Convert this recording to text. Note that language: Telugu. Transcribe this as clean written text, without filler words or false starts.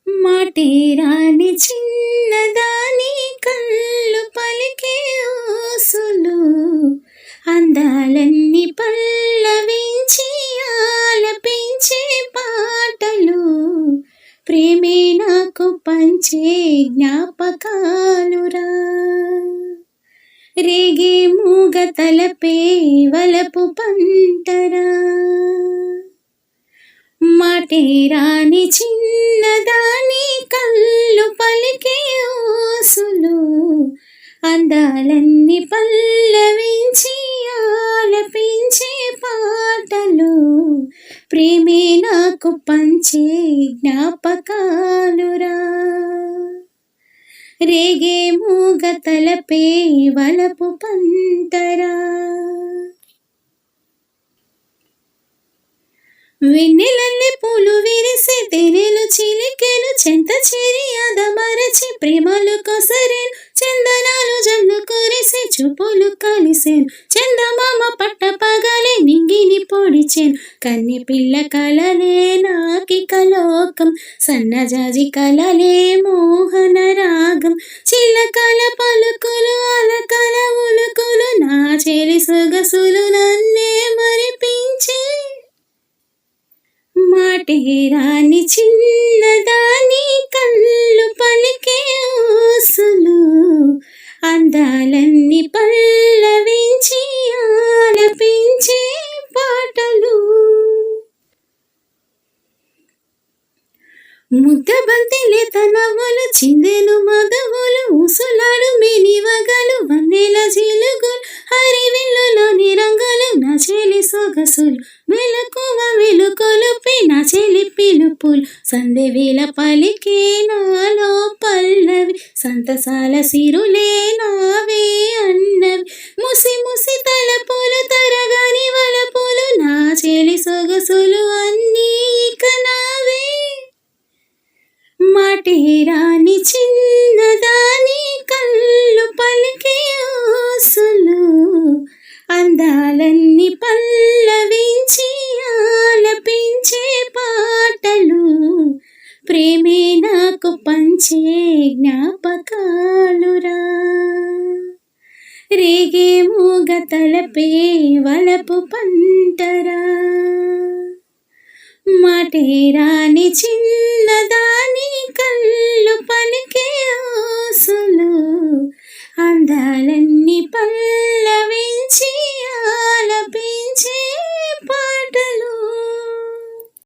మాటేరాని చిన్నదాని కళ్ళు పలికే ఊసులు అందాలన్నీ పల్లవించి ఆలపించే పాటలు ప్రేమే నాకు పంచే జ్ఞాపకాలురా రేగే మూగ తలపే వలపు పంటరా మాటేరాని చిన్నదాని కళ్ళు పలికే ఊసులు అందాలన్నీ పల్లవించి ఆలపించే పాటలు ప్రేమే నాకు పంచే జ్ఞాపకాలురా రేగే మూగ తలపే వలపు పంటరా వెన్నెలల్లే పూలు విరిసే తెరెలు చిలికెలు చెంత చేరి అదమరచి ప్రేమలు కొసరేను చందనాలు జల్లు కురిసి చూపులు కలిసేను చందమామ పట్ట పగలే నింగిని పొడిచేను కన్నె పిల్ల కలలే నాకిక లోకం సన్నజాజి కలలే మోహన రాగం చిల్లకల పలుకులు అలకల ఉలుకులు నా చెలి సొగసులు నన్నే మరిపించే మాటేరాని చిన్నదాని కళ్ళు పలికే ఊసులు అందాలన్నీ పల్లవించి ఆలపించే పాటలు ముద్దబంతి లేత నవ్వులు చిందెలు మగవులు ఊసులాడు మినివగలు వన్నెల జిలుగులు హరివిల్లులోని రంగులు నా చెలి సొగసులు మెలకువ వెలుకొలుపి నా చెలి పిలుపులు సందెవేల పలికే నాలో పల్లవి సంతసాల సిరులే నావే అన్నవి ముసి ముసి తలపులు తరగని వలపులు నా చెలి సొగసులు అన్నీ ఇక నావే మాటేరాని చిన్నదాని కళ్ళు పలికే ఊసులు అందాలన్నీ పల్లవించి ఆలపించే పాటలు ప్రేమే నాకు పంచే జ్ఞాపకాలురా రేగే మూగ తలపే వలపు పంటరా మాటేరాని చిన్నదాని కళ్ళు పలికే ఊసులు అందాలన్నీ పల్లవించి